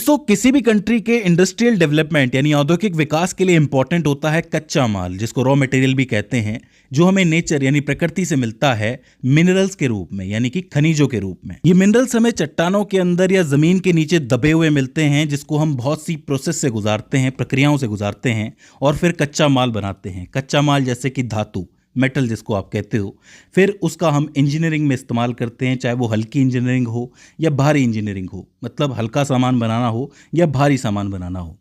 दोस्तों, किसी भी कंट्री के इंडस्ट्रियल डेवलपमेंट यानी औद्योगिक विकास के लिए इंपॉर्टेंट होता है कच्चा माल, जिसको रॉ मटेरियल भी कहते हैं, जो हमें नेचर यानी प्रकृति से मिलता है मिनरल्स के रूप में यानी कि खनिजों के रूप में। ये मिनरल्स हमें चट्टानों के अंदर या जमीन के नीचे दबे हुए मिलते हैं, जिसको हम बहुत सी प्रोसेस से गुजारते हैं, प्रक्रियाओं से गुजारते हैं और फिर कच्चा माल बनाते हैं। कच्चा माल जैसे कि धातु, मेटल जिसको आप कहते हो, फिर उसका हम इंजीनियरिंग में इस्तेमाल करते हैं, चाहे वो हल्की इंजीनियरिंग हो या भारी इंजीनियरिंग हो, मतलब हल्का सामान बनाना हो या भारी सामान बनाना हो।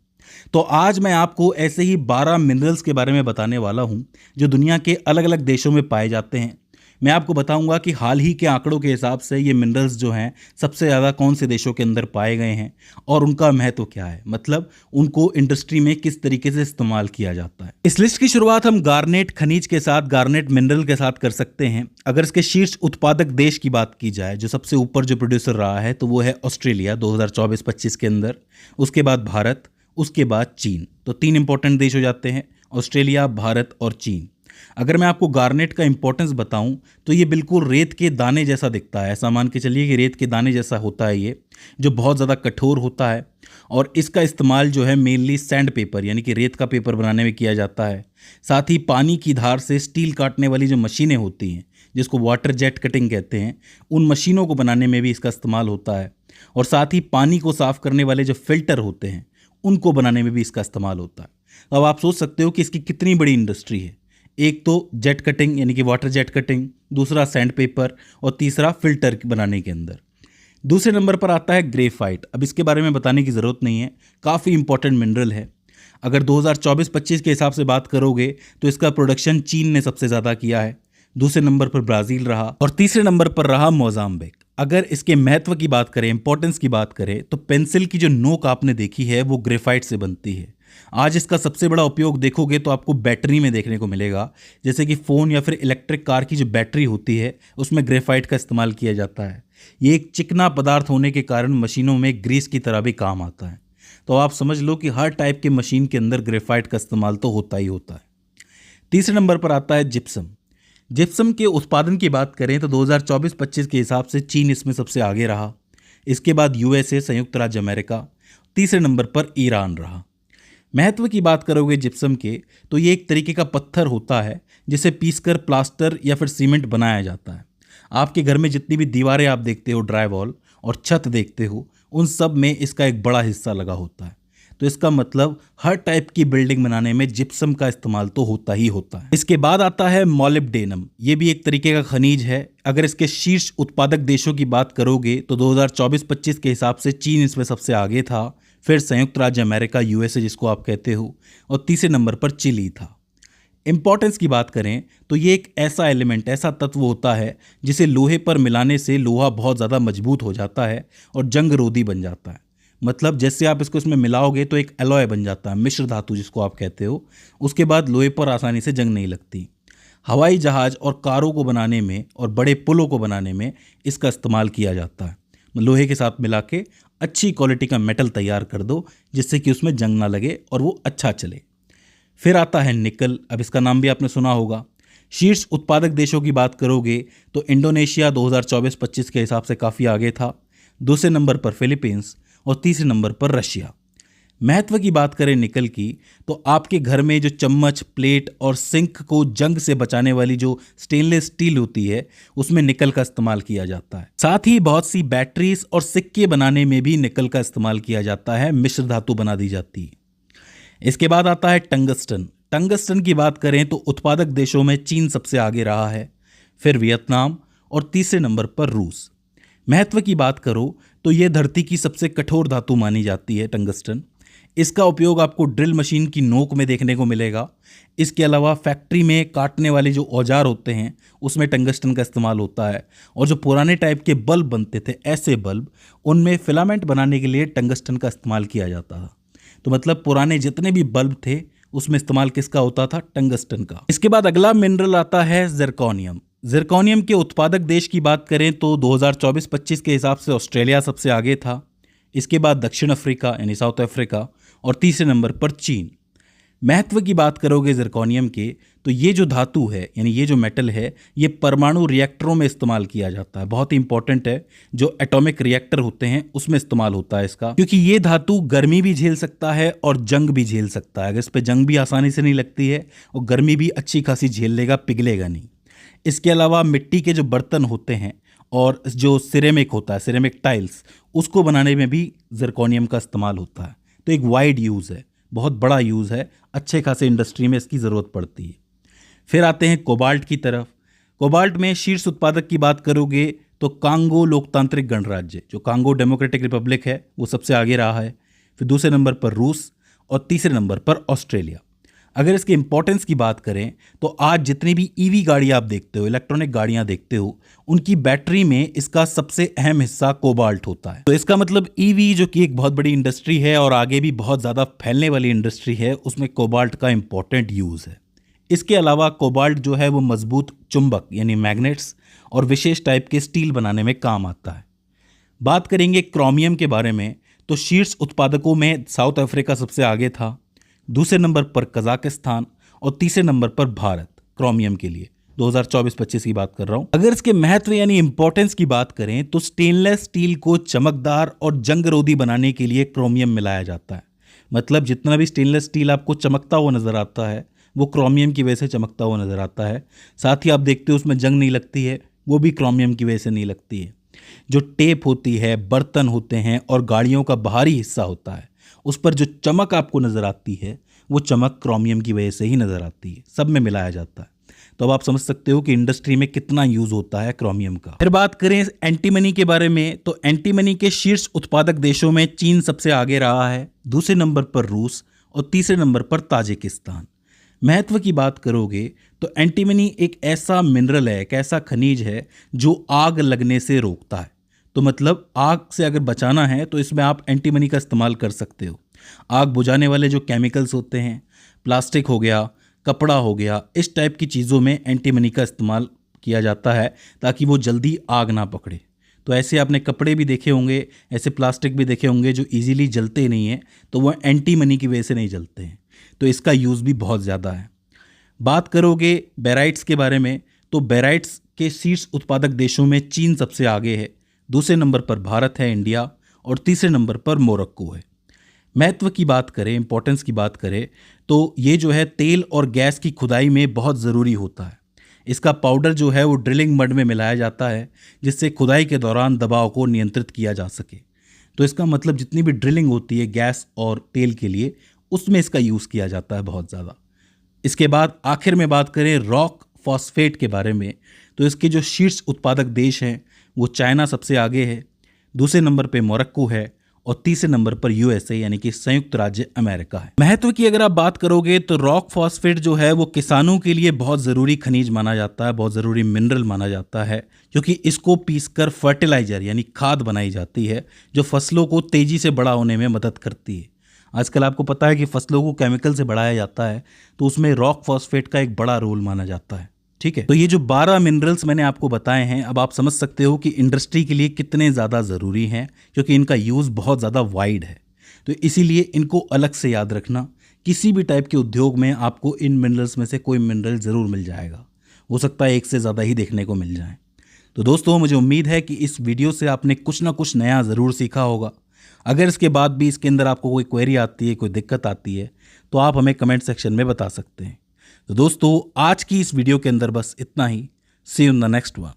तो आज मैं आपको ऐसे ही 12 मिनरल्स के बारे में बताने वाला हूं जो दुनिया के अलग अलग देशों में पाए जाते हैं। मैं आपको बताऊंगा कि हाल ही के आंकड़ों के हिसाब से ये मिनरल्स जो हैं सबसे ज़्यादा कौन से देशों के अंदर पाए गए हैं और उनका महत्व क्या है, मतलब उनको इंडस्ट्री में किस तरीके से इस्तेमाल किया जाता है। इस लिस्ट की शुरुआत हम गार्नेट खनिज के साथ, गार्नेट मिनरल के साथ कर सकते हैं। अगर इसके शीर्ष उत्पादक देश की बात की जाए, जो सबसे ऊपर जो प्रोड्यूसर रहा है, तो वो है ऑस्ट्रेलिया 2024-25 के अंदर। उसके बाद भारत, उसके बाद चीन। तो 3 इंपॉर्टेंट देश हो जाते हैं, ऑस्ट्रेलिया, भारत और चीन। अगर मैं आपको गार्नेट का इंपॉर्टेंस बताऊं तो ये बिल्कुल रेत के दाने जैसा दिखता है। ऐसा मान के चलिए कि रेत के दाने जैसा होता है ये, जो बहुत ज़्यादा कठोर होता है और इसका इस्तेमाल जो है मेनली सैंड पेपर यानी कि रेत का पेपर बनाने में किया जाता है। साथ ही पानी की धार से स्टील काटने वाली जो मशीनें होती हैं, जिसको वाटर जेट कटिंग कहते हैं, उन मशीनों को बनाने में भी इसका इस्तेमाल होता है। और साथ ही पानी को साफ़ करने वाले जो फिल्टर होते हैं, उनको बनाने में भी इसका इस्तेमाल होता है। अब आप सोच सकते हो कि इसकी कितनी बड़ी इंडस्ट्री है। एक तो जेट कटिंग यानी कि वाटर जेट कटिंग, दूसरा सैंड पेपर और तीसरा फिल्टर बनाने के अंदर। दूसरे नंबर पर आता है ग्रेफाइट। अब इसके बारे में बताने की ज़रूरत नहीं है, काफ़ी इंपॉर्टेंट मिनरल है। अगर 2024-25 के हिसाब से बात करोगे तो इसका प्रोडक्शन चीन ने सबसे ज़्यादा किया है। दूसरे नंबर पर ब्राज़ील रहा और तीसरे नंबर पर रहा मोजाम्बिक। अगर इसके महत्व की बात करें, इंपॉर्टेंस की बात करें, तो पेंसिल की जो नोक आपने देखी है वो ग्रेफाइट से बनती है। आज इसका सबसे बड़ा उपयोग देखोगे तो आपको बैटरी में देखने को मिलेगा, जैसे कि फ़ोन या फिर इलेक्ट्रिक कार की जो बैटरी होती है उसमें ग्रेफाइट का इस्तेमाल किया जाता है। ये एक चिकना पदार्थ होने के कारण मशीनों में ग्रीस की तरह भी काम आता है। तो आप समझ लो कि हर टाइप के मशीन के अंदर ग्रेफाइट का इस्तेमाल तो होता ही होता है। तीसरे नंबर पर आता है जिप्सम। जिप्सम के उत्पादन की बात करें तो 2024-25 के हिसाब से चीन इसमें सबसे आगे रहा। इसके बाद यूएसए, संयुक्त राज्य अमेरिका, तीसरे नंबर पर ईरान रहा। महत्व की बात करोगे जिप्सम के, तो ये एक तरीके का पत्थर होता है जिसे पीसकर प्लास्टर या फिर सीमेंट बनाया जाता है। आपके घर में जितनी भी दीवारें आप देखते हो, ड्राई वॉल और छत देखते हो, उन सब में इसका एक बड़ा हिस्सा लगा होता है। तो इसका मतलब हर टाइप की बिल्डिंग बनाने में जिप्सम का इस्तेमाल तो होता ही होता है। इसके बाद आता है मोलिब्डेनम। ये भी एक तरीके का खनिज है। अगर इसके शीर्ष उत्पादक देशों की बात करोगे तो 2024-25 के हिसाब से चीन इसमें सबसे आगे था, फिर संयुक्त राज्य अमेरिका, यूएसए जिसको आप कहते हो, और तीसरे नंबर पर चिली था। इंपॉर्टेंस की बात करें तो ये एक ऐसा एलिमेंट, ऐसा तत्व होता है जिसे लोहे पर मिलाने से लोहा बहुत ज़्यादा मजबूत हो जाता है और जंग रोधी बन जाता है। मतलब जैसे आप इसको इसमें मिलाओगे तो एक एलॉय बन जाता है, मिश्र धातु जिसको आप कहते हो। उसके बाद लोहे पर आसानी से जंग नहीं लगती। हवाई जहाज़ और कारों को बनाने में और बड़े पुलों को बनाने में इसका इस्तेमाल किया जाता है। लोहे के साथ मिला के अच्छी क्वालिटी का मेटल तैयार कर दो जिससे कि उसमें जंग ना लगे और वो अच्छा चले। फिर आता है निकल। अब इसका नाम भी आपने सुना होगा। शीर्ष उत्पादक देशों की बात करोगे तो इंडोनेशिया 2024-25 के हिसाब से काफ़ी आगे था। दूसरे नंबर पर फिलीपींस और तीसरे नंबर पर रशिया। महत्व की बात करें निकल की, तो आपके घर में जो चम्मच, प्लेट और सिंक को जंग से बचाने वाली जो स्टेनलेस स्टील होती है, उसमें निकल का इस्तेमाल किया जाता है। साथ ही बहुत सी बैटरीज और सिक्के बनाने में भी निकल का इस्तेमाल किया जाता है, मिश्र धातु बना दी जाती है। इसके बाद आता है टंगस्टन। टंगस्टन की बात करें तो उत्पादक देशों में चीन सबसे आगे रहा है, फिर वियतनाम और तीसरे नंबर पर रूस। महत्व की बात करो तो यह धरती की सबसे कठोर धातु मानी जाती है टंगस्टन। इसका उपयोग आपको ड्रिल मशीन की नोक में देखने को मिलेगा। इसके अलावा फैक्ट्री में काटने वाले जो औजार होते हैं उसमें टंगस्टन का इस्तेमाल होता है। और जो पुराने टाइप के बल्ब बनते थे, ऐसे बल्ब, उनमें फिलामेंट बनाने के लिए टंगस्टन का इस्तेमाल किया जाता था। तो मतलब पुराने जितने भी बल्ब थे उसमें इस्तेमाल किसका होता था? टंगस्टन का। इसके बाद अगला मिनरल आता है जिरकोनियम। जिरकोनियम के उत्पादक देश की बात करें तो 2024-25 के हिसाब से ऑस्ट्रेलिया सबसे आगे था। इसके बाद दक्षिण अफ्रीका यानी साउथ अफ्रीका और तीसरे नंबर पर चीन। महत्व की बात करोगे ज़िरकॉनियम के, तो ये जो धातु है यानी ये जो मेटल है, ये परमाणु रिएक्टरों में इस्तेमाल किया जाता है। बहुत ही इंपॉर्टेंट है, जो एटॉमिक रिएक्टर होते हैं उसमें इस्तेमाल होता है इसका, क्योंकि ये धातु गर्मी भी झेल सकता है और जंग भी झेल सकता है। अगर इस पर जंग भी आसानी से नहीं लगती है और गर्मी भी अच्छी खासी झेल लेगा, पिघलेगा नहीं। इसके अलावा मिट्टी के जो बर्तन होते हैं और जो सिरेमिक होता है, सिरेमिक टाइल्स, उसको बनाने में भी ज़िरकॉनियम का इस्तेमाल होता है। तो एक वाइड यूज़ है, बहुत बड़ा यूज़ है, अच्छे खासे इंडस्ट्री में इसकी ज़रूरत पड़ती है। फिर आते हैं कोबाल्ट की तरफ। कोबाल्ट में शीर्ष उत्पादक की बात करोगे तो कांगो लोकतांत्रिक गणराज्य, जो कांगो डेमोक्रेटिक रिपब्लिक है, वो सबसे आगे रहा है। फिर दूसरे नंबर पर रूस और तीसरे नंबर पर ऑस्ट्रेलिया। अगर इसके इंपॉर्टेंस की बात करें तो आज जितनी भी ईवी गाड़ी आप देखते हो, इलेक्ट्रॉनिक गाड़ियां देखते हो, उनकी बैटरी में इसका सबसे अहम हिस्सा कोबाल्ट होता है। तो इसका मतलब ईवी जो कि एक बहुत बड़ी इंडस्ट्री है और आगे भी बहुत ज़्यादा फैलने वाली इंडस्ट्री है, उसमें कोबाल्ट का इंपॉर्टेंट यूज़ है। इसके अलावा कोबाल्ट जो है वो मजबूत चुंबक यानी मैग्नेट्स और विशेष टाइप के स्टील बनाने में काम आता है। बात करेंगे क्रोमियम के बारे में, तो शीर्ष उत्पादकों में साउथ अफ्रीका सबसे आगे था, दूसरे नंबर पर कजाकिस्तान और तीसरे नंबर पर भारत क्रोमियम के लिए। 2024-25 की बात कर रहा हूं। अगर इसके महत्व यानी इंपॉर्टेंस की बात करें तो स्टेनलेस स्टील को चमकदार और जंगरोधी बनाने के लिए क्रोमियम मिलाया जाता है। मतलब जितना भी स्टेनलेस स्टील आपको चमकता हुआ नजर आता है वो क्रोमियम की वजह से चमकता हुआ नजर आता है। साथ ही आप देखते हो उसमें जंग नहीं लगती है, वो भी क्रोमियम की वजह से नहीं लगती है। जो टेप होती है, बर्तन होते हैं और गाड़ियों का बाहरी हिस्सा होता है, उस पर जो चमक आपको नज़र आती है वो चमक क्रोमियम की वजह से ही नज़र आती है। सब में मिलाया जाता है। तो अब आप समझ सकते हो कि इंडस्ट्री में कितना यूज़ होता है क्रोमियम का। फिर बात करें एंटीमनी के बारे में, तो एंटीमनी के शीर्ष उत्पादक देशों में चीन सबसे आगे रहा है, दूसरे नंबर पर रूस और तीसरे नंबर पर ताजिकिस्तान। महत्व की बात करोगे तो एंटीमनी एक ऐसा मिनरल है, एक ऐसा खनिज है जो आग लगने से रोकता है। तो मतलब आग से अगर बचाना है तो इसमें आप एंटीमनी का इस्तेमाल कर सकते हो। आग बुझाने वाले जो केमिकल्स होते हैं, प्लास्टिक हो गया, कपड़ा हो गया, इस टाइप की चीज़ों में एंटीमनी का इस्तेमाल किया जाता है ताकि वो जल्दी आग ना पकड़े। तो ऐसे आपने कपड़े भी देखे होंगे, ऐसे प्लास्टिक भी देखे होंगे जो इजीली जलते नहीं हैं, तो वो एंटीमनी की वजह से नहीं जलते हैं। तो इसका यूज़ भी बहुत ज़्यादा है। बात करोगे बेराइट्स के बारे में, तो बेराइट्स के शीर्ष उत्पादक देशों में चीन सबसे आगे है, दूसरे नंबर पर भारत है, इंडिया, और तीसरे नंबर पर मोरक्को है। महत्व की बात करें, इंपॉर्टेंस की बात करें, तो ये जो है तेल और गैस की खुदाई में बहुत ज़रूरी होता है। इसका पाउडर जो है वो ड्रिलिंग मड में मिलाया जाता है जिससे खुदाई के दौरान दबाव को नियंत्रित किया जा सके। तो इसका मतलब जितनी भी ड्रिलिंग होती है गैस और तेल के लिए, उसमें इसका यूज़ किया जाता है बहुत ज़्यादा। इसके बाद आखिर में बात करें रॉक फॉस्फेट के बारे में, तो इसके जो शीर्ष उत्पादक देश हैं वो चाइना सबसे आगे है, दूसरे नंबर पे मोरक्को है और तीसरे नंबर पर यूएसए यानी कि संयुक्त राज्य अमेरिका है। महत्व की अगर आप बात करोगे तो रॉक फॉस्फेट जो है वो किसानों के लिए बहुत ज़रूरी खनिज माना जाता है, बहुत ज़रूरी मिनरल माना जाता है, क्योंकि इसको पीसकर फर्टिलाइजर यानी खाद बनाई जाती है जो फसलों को तेज़ी से बड़ा होने में मदद करती है। आजकल आपको पता है कि फसलों को केमिकल से बढ़ाया जाता है, तो उसमें रॉक फॉस्फेट का एक बड़ा रोल माना जाता है। ठीक है, तो ये जो 12 मिनरल्स मैंने आपको बताए हैं, अब आप समझ सकते हो कि इंडस्ट्री के लिए कितने ज़्यादा ज़रूरी हैं, क्योंकि इनका यूज़ बहुत ज़्यादा वाइड है। तो इसीलिए इनको अलग से याद रखना। किसी भी टाइप के उद्योग में आपको इन मिनरल्स में से कोई मिनरल ज़रूर मिल जाएगा, हो सकता है एक से ज़्यादा ही देखने को मिल जाए। तो दोस्तों, मुझे उम्मीद है कि इस वीडियो से आपने कुछ ना कुछ नया ज़रूर सीखा होगा। अगर इसके बाद भी इसके अंदर आपको कोई क्वेरी आती है, कोई दिक्कत आती है, तो आप हमें कमेंट सेक्शन में बता सकते हैं। तो दोस्तों, आज की इस वीडियो के अंदर बस इतना ही। See you in the next one.